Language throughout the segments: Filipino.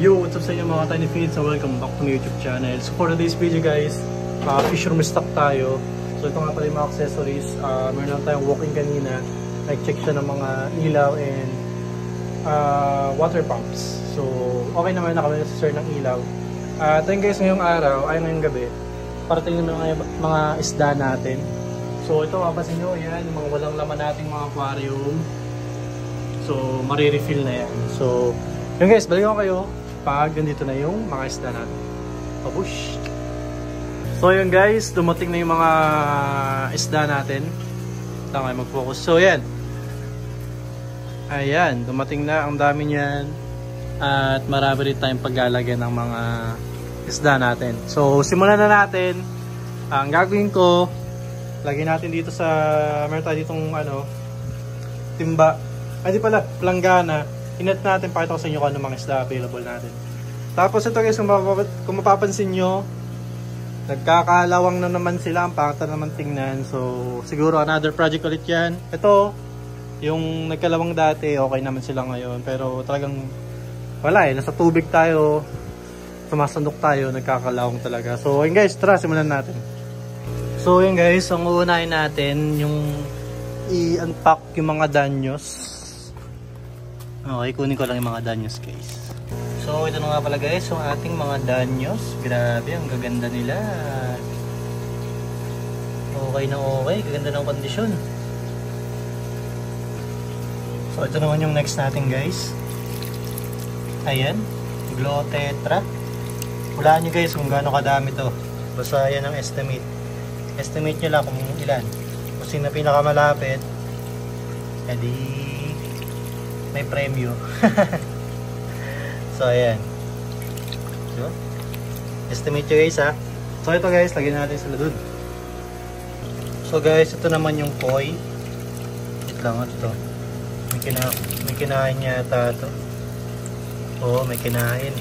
Yo, what's up sa inyo mga Tiny Feeds and welcome back to my YouTube channel. So for today's video guys, fisherman stock tayo. So ito nga pala yung mga accessories. Meron lang tayong walking kanina. Nag-check siya ng mga ilaw and water pumps. So okay naman na kami sa ng ilaw. Ito yung guys ngayong araw, ay ngayong gabi, parating yung mga isda natin. So ito mapapansin nyo, yan, yung mga walang laman nating mga aquarium. So marirefill na yan. So yun guys, balikan ko kayo pag ganito na yung mga isda natin. Papush! So yun guys, dumating na yung mga isda natin. Ito nga mag-focus. So yan. Ayan, dumating na. Ang dami niyan. At marami rin tayong paglalagyan ng mga isda natin. So simulan na natin. Ang gagawin ko, lagyan natin dito sa, meron tayo ditong timba. Ay di pala, planggana. Inet natin, pakita ko sa inyo kung ano mga isda available natin. Tapos ito guys, kung mapapansin nyo, nagkakalawang na naman sila, ang pangit na naman tingnan. So siguro another project ulit yan. Ito, yung nagkalawang dati, okay naman sila ngayon. Pero talagang wala nasa tubig tayo, sumasandok tayo, nagkakalawang talaga. So yun guys, tara, simulan natin. So yun guys, ang uunahin natin, yung i-unpack yung mga danyos. Okay, kunin ko lang yung mga danyos guys. So ito na nga pala guys, yung ating mga danyos. Grabe, ang gaganda nila. Okay na okay, gaganda ng kondisyon. So ito naman yung next natin guys. Ayan, Glow Tetra. Hulaan nyo guys kung gaano kadami to. Basta yan ang estimate. Estimate nyo lang kung ilan. Kung sino pinakamalapit, edi may premyo. So ayan. So, estimate nyo guys ha. So ito guys, lagyan natin sila dun. So guys, ito naman yung koi. Wait lang ito. May kinain niya yata ito. Oo, may kinain.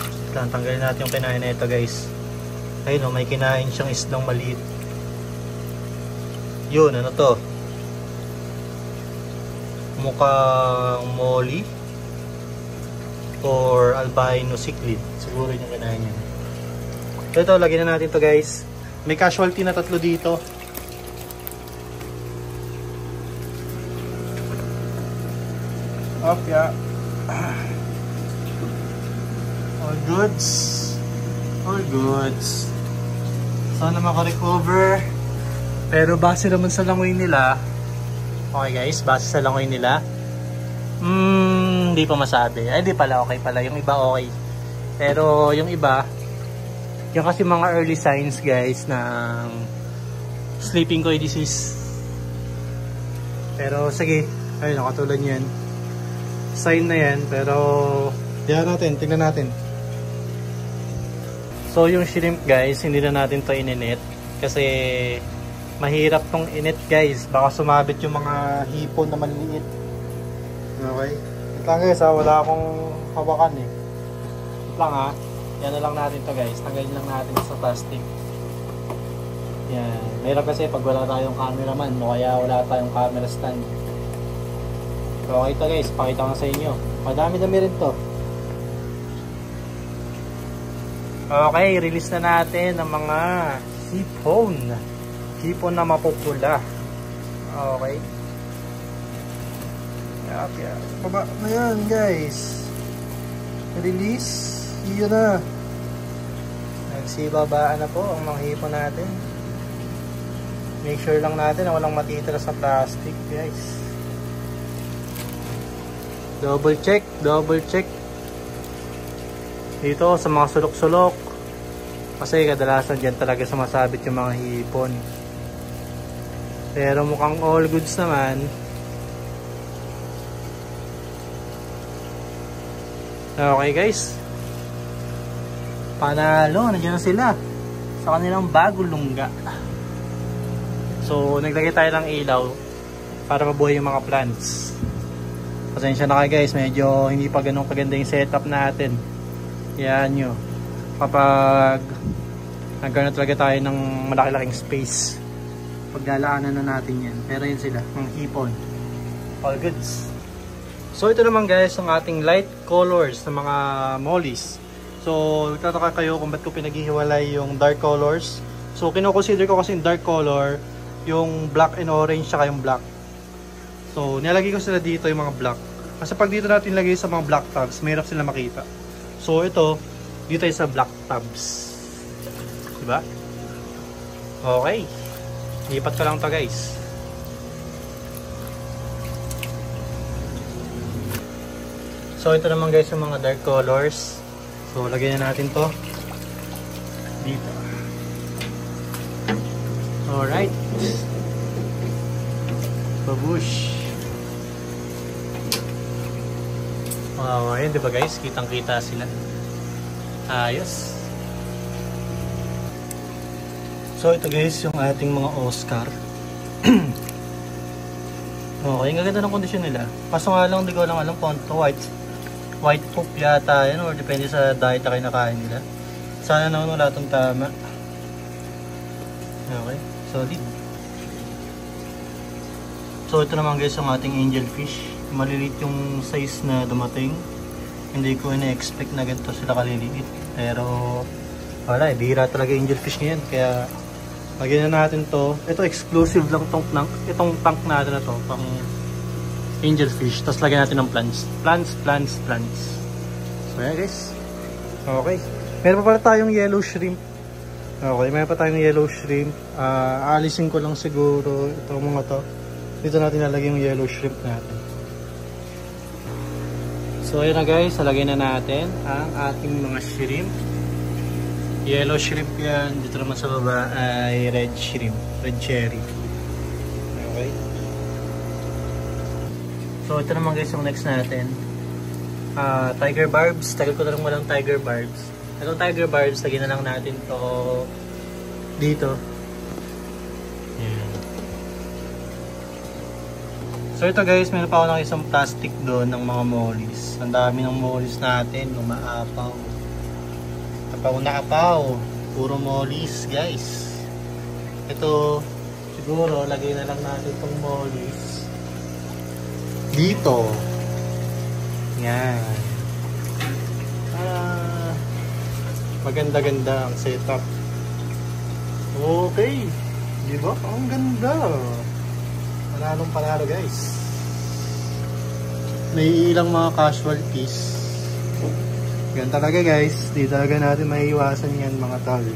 Wait lang, tanggalin natin yung kinain na ito guys. Ayun o, may kinain siyang isdang maliit. Yun, ano to? Mukhang molly or albino cichlid. Siguro yung kinain yan. Ito, lagyan na natin to guys. May casualty na 3 dito. Okay. All goods. All goods. Sana makarecover. Pero base naman sa langoy nila, okay guys, base sa langoy nila, hindi pa masabi. Ay, di pala, okay pala. Yung iba okay. Pero yung iba, yung kasi mga early signs guys ng sleeping koi disease. Pero sige, ayun, nakatulad yan. Sign na yan, pero diyan natin, tingnan natin. So yung shrimp guys, hindi na natin to ininit kasi mahirap tong init guys, baka sumabit yung mga hipon na maliliit. Okay, ito lang guys ha, wala akong hawakan eh. Ito lang ha, yan na lang natin to guys, tanggalin lang natin sa plastic. Yan, mahirap kasi pag wala tayong cameraman o kaya wala tayong camera stand. So okay ito guys, pakita ko sa inyo, madami-dami rin to. Okay, release na natin ang mga hipon. Hipon na mapupula. Okay. Yap. Baba na yan guys. Release. Yun na. Nagsibabaan na po ang mga hipon natin. Make sure lang natin na walang matitira sa plastic guys. Double check. Double check. Dito sa mga sulok-sulok. Kasi kadalasan dyan talaga sumasabit yung mga hipon. Pero mukhang all goods naman. Okay guys. Panalo. Nandiyan na sila. Sa kanilang bagong lungga. So naglagay tayo ng ilaw para mabuhay yung mga plants. Pasensya na kayo guys. Medyo hindi pa ganun kaganda yung setup natin. Yan nyo. Kapag nagkaroon talaga tayo ng malaki-laking space, paglalaanan na natin yan. Pero yun sila, mga hipon. All goods. So ito naman guys ang ating light colors ng mga mollies. So nagtataka kayo kung ba't ko pinaghihiwalay yung dark colors. So kino-consider ko kasi yung dark color yung black and orange saka yung black. So nilagay ko sila dito yung mga black. Kasi pag dito natin lagay sa mga black tabs, mahirap sila makita. So ito, dito ay sa black tabs. Diba? Okay. Lipat ko lang to guys. So ito naman guys yung mga dark colors. So lagyan na natin to dito. Alright. Babush. Wow, ayun diba guys? Kitang kita sila. Ayos. So ito guys yung ating mga Oscar. Okay, ang gaganda ng kondisyon nila. Kaso nga lang, hindi ko lang alam kung ito white poop yata yan or depende sa diet na kinakain nila. Sana naman wala itong tama. Okay, solid. So ito naman guys yung ating angelfish. Maliliit yung size na dumating. Hindi ko ina-expect na ganito sila kaliliit. Pero wala eh, bihira talaga angelfish ngayon. Kaya lagyan na natin to. Ito exclusive lang itong tank natin na to pang angelfish. Tapos lagyan natin ng plants. Plants. So yan guys. Okay. Meron pa pala tayong yellow shrimp. Okay, meron pa tayong yellow shrimp. Aalisin ko lang siguro itong mga to. Dito natin nalagay yung yellow shrimp natin. So ayun na guys. Lagyan na natin ang ating mga shrimp. Yellow shrimp yan. Dito naman sa baba ay red shrimp. Red cherry. Okay. So ito naman guys yung next natin. Tiger barbs. Tagal ko na lang walang tiger barbs. Itong tiger barbs, lagyan na lang natin to dito. Ayan. So ito guys, meron pa ako ng isang plastic doon ng mga mollies. Ang dami ng mollies natin. Umaapaw. Apaw. Puro mollies guys. Ito siguro lagay na lang natin itong mollies dito. Yan. Maganda-ganda ang setup. Okay. Diba? Ang ganda. Panalo guys. May ilang mga casualties. Yan talaga guys. Di talaga natin maiiwasan yan mga tol.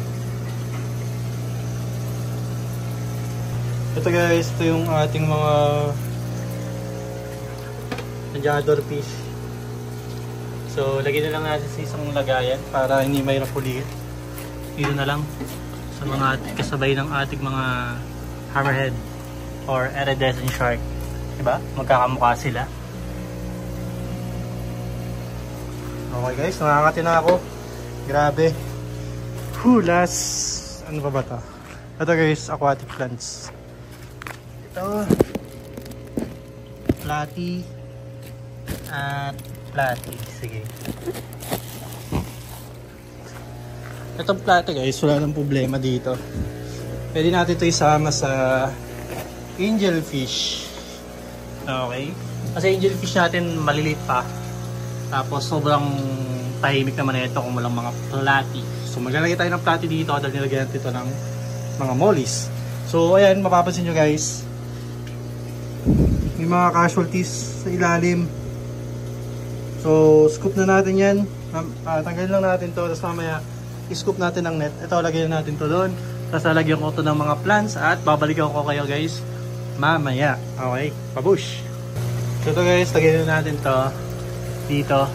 Ito guys. Ito yung ating mga Jador fish. So lagyan na lang natin sa isang lagayan para hindi mahirap pulihin. Dito na lang sa mga kasabay ng ating mga hammerhead or iridescent shark. Diba? Magkakamukha sila. Okay guys, nakakati na ako. Grabe. Hulas. Ano ba to? Ito guys, aquatic plants. Ito. Platy. At platy. Sige. Itong platy guys, wala nang problema dito. Pwede natin ito isama sa angelfish. Okay. Kasi angelfish natin maliliit pa. Tapos sobrang tahimik naman ito kung walang mga platy. So maglalagay tayo ng platy dito dahil nilagyan natin ito ng mga mollies. So ayan, mapapansin nyo guys. May mga casualties sa ilalim. So scoop na natin yan. Tanggalin lang natin to. Tapos mamaya i-scoop natin ng net. Ito, lagyan natin to doon. Tapos lalagyan ko to ng mga plants. At babalikan ko kayo guys mamaya. Okay, pabush. So ito guys, lagyan natin to dito.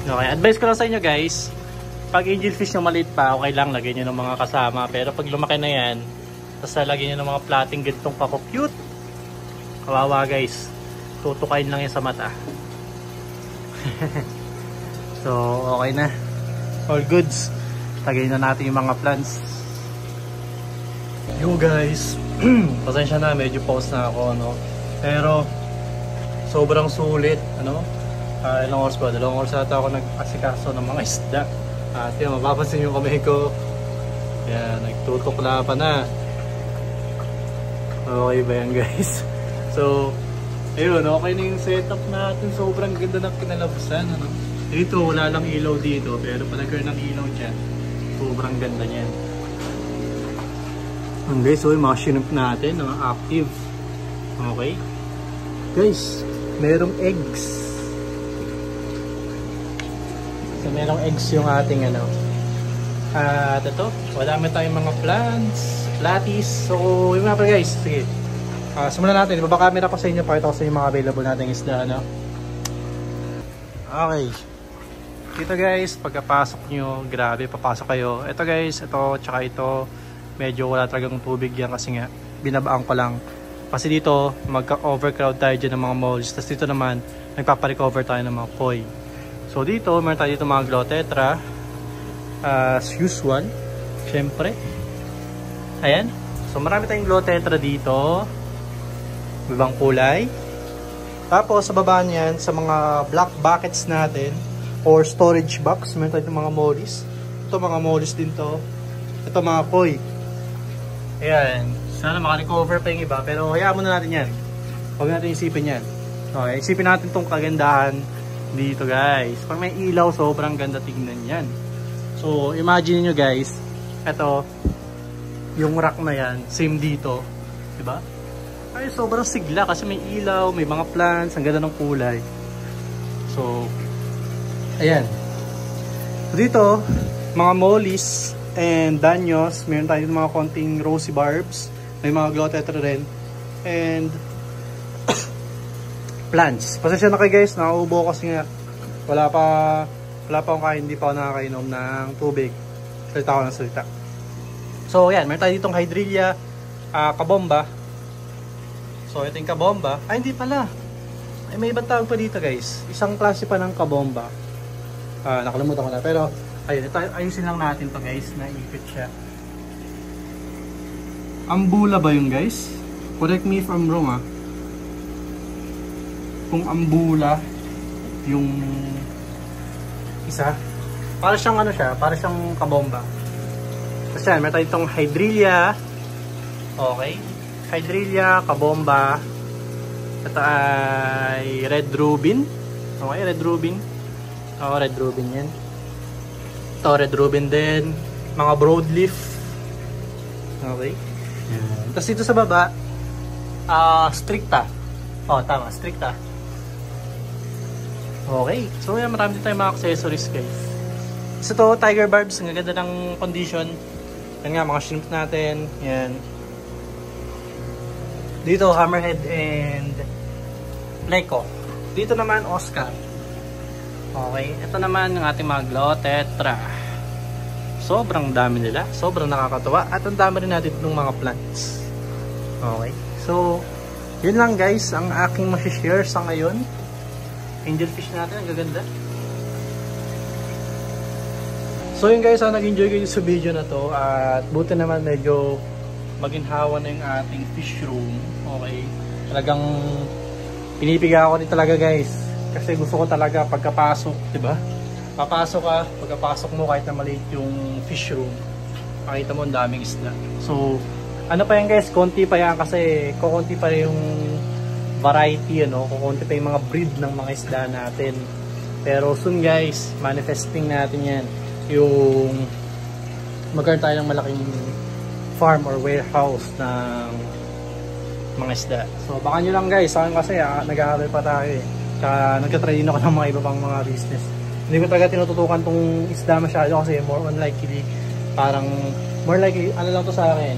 Okay, advice ko lang sa inyo guys, pag angelfish yung maliit pa, okay lang, lagyan nyo ng mga kasama. Pero pag lumaki na yan, tapos lagyan nyo ng mga plating ganitong kako-cute, kawawa guys, tutukain lang yan sa mata. So okay na, all goods. Lagyan na natin yung mga plants. Yo guys, pasensya na, medyo pause na ako, no? Pero sobrang sulit, ano? Ilang oras ba? 2 oras ata ako nag-asikaso ng mga isda. At yun, mapapansin yung kamay ko. Yan, nagtutukla pa na. Okay ba yan guys? So, Ayun, okay na yung setup natin. Sobrang ganda ng kinalabasan. Ano? Dito, wala lang ilaw dito. Pero palagay ng ilaw dyan. Sobrang ganda niyan. Ang guys, so yung mga shinump natin, mga active. Okay. Guys, merong eggs. So, merong eggs yung ating ano. At ito, madami tayong mga plants, platis. So, yung mga pa guys, sige. Simulan natin. Ibaba camera ko sa inyo. Pakita ko sa inyo mga available nating isda. Ano? Okay. Dito guys, pagkapasok nyo, grabe, papasok kayo. Ito guys, ito, tsaka ito, medyo wala talagang tubig yan kasi nga, binabaan ko lang. Kasi dito, magka-overcrowd tayo dyan ng mga molds. Tapos dito naman, nagpaparecover tayo ng mga koi. So dito, meron tayo dito mga Glotetra. As usual, syempre. Ayan. So marami tayong Glotetra dito. Ibang kulay. Tapos sa baba niyan, sa mga black buckets natin or storage box, meron tayo mga mollies. Ito mga mollies din to. Ito mga koi. Ayan. Sana makarecover pa yung iba. Pero hayaan muna natin yan. Huwag natin isipin yan. Okay, isipin natin tong kagandahan dito guys. Pag may ilaw, sobrang ganda tignan yan. So imagine nyo guys, ito yung rack na yan, same dito, diba? Ay sobrang sigla kasi may ilaw, may mga plants, ang ganda ng kulay. So ayan. So, dito mga mollies and danyos, meron tayo mga konting rosy barbs, may mga Glotetra rin, and plants. Pasensya na kayo guys, nakaubo kasi nga wala pa akong kain, hindi pa ako nakakainom ng tubig. Salita ako ng salita. So yan, meron tayo ditong hydrilla, kabomba. So ito yung kabomba. Ay hindi pala. Ay may ibang tawag pa dito guys. Isang klase pa ng kabomba. Nakalimutan ko na. Pero ayun, ito, ayusin lang natin to guys. Naipit siya. Ambula ba yun guys? Correct me if I'm wrong Kung ambula yung isa. Para siyang ano siya, para siyang kabomba. Kasi yan, meron tayo itong hydrilla. Okay. Hydrilla, kabomba. Ito ay red rubin. Okay, red rubin. Oo, red rubin yan. Ito, red rubin din. Mga broadleaf. Okay. Yan. Tapos dito sa baba, stricta. Oh, tama, stricta. Okay. So, yan, marami din tayong mga accessories, guys. So, ito, tiger barbs. Ang ganda ng condition. Yan nga, mga shrimps natin. Yan. Dito, hammerhead and pleco. Dito naman, Oscar. Okay. Ito naman, yung ating mga Glotetra. Sobrang dami nila. Sobrang nakakatuwa. At ang dami rin natin ng mga plants. Okay. So, yun lang guys, ang aking masishare sa ngayon. Angelfish natin, ang gaganda. So yun guys, nag-enjoy kayo sa video na to. At buti naman medyo maginhawa na yung ating fish room. Okay. Talagang pinipiga ako din talaga guys. Kasi gusto ko talaga pagkapasok, diba? Papasok ka, pagkapasok mo kahit na maliit yung fish room, makita mo ang daming isda. So, ano pa yan guys, konti pa yan kasi kukunti pa yung variety, kukunti pa yung mga breed ng mga isda natin. Pero soon guys, manifesting natin yan. Yung magkaroon tayo ng malaking farm or warehouse ng mga isda. So baka nyo lang guys, sa akin kasi nag-aaral pa tayo Tsaka nagka-try din ako ng mga iba pang mga business. Hindi ko talaga tinututukan tong isda masyado kasi more on likely, parang more likely, ano lang to sa akin,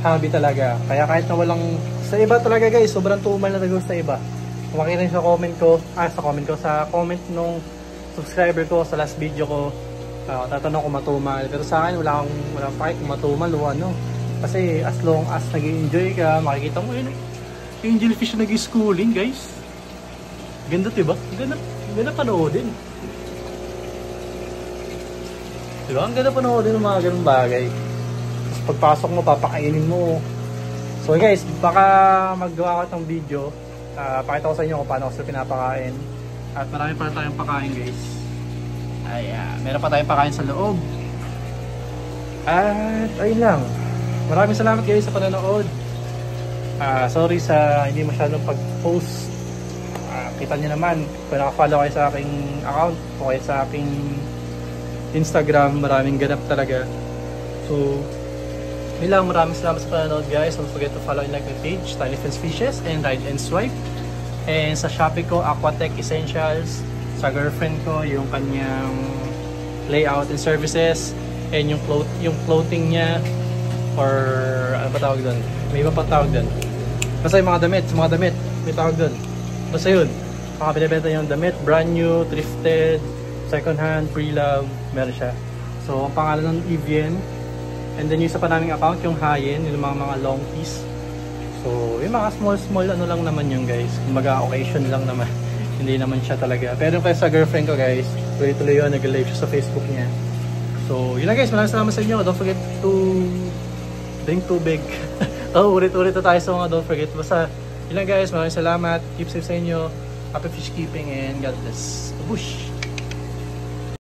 hobby talaga. Kaya kahit na walang, sa iba talaga guys, sobrang tumal na talaga sa iba. Kung makita nyo sa comment nung subscriber ko sa last video ko, tatanong kung matumal. Pero sa akin, wala pa kung matumal o ano. Kasi as long as nag-enjoy ka, makikita mo yun angelfish na nag-schooling guys. Ganda diba? Ganda panoodin. Diba? Ang ganda panoodin ng mga ganun bagay. Tapos pagpasok mo, papakainin mo. So guys, baka maggawa ko itong video. Pakita ko sa inyo kung paano ko sila pinapakain. At marami pa tayong pakain guys. Meron pa tayong pakain sa loob. At ayun lang. Maraming salamat guys sa panonood. Sorry sa hindi masyadong pag-post. Kita nyo naman, kung naka-follow kayo sa aking account o kayo sa aking Instagram, maraming ganap talaga. So, yun lang, maraming salamat sa panonood guys. Don't forget to follow and like my page, Tiny Fins Fishes and Ride and Swipe. And sa Shopee ko, Aquatech Essentials. Sa girlfriend ko, yung kanyang layout and services. And yung clothing niya, or ano ba tawag doon? May iba pa tawag doon. Basta yung mga damit, may tawag doon. Basta yun, mga binibenta yung damit, brand new, thrifted, second hand, pre-love, meron siya. So, ang pangalan ng Evian. And then yung isa pa naming account, yung Hayen, yung mga long piece. So, yung mga small ano lang naman yung guys. Kumbaga occasion lang naman. Hindi naman siya talaga. Pero kaya sa girlfriend ko guys, tuloy-tuloy yun, nag-live siya sa Facebook niya. So, yun lang guys, maraming salamat sa inyo. Don't forget to drink tubig. Ulit-ulit na tayo sa mga don't forget. Basta, yun lang guys, maraming salamat. Keep safe sa inyo. Happy fish keeping and God bless. Bush!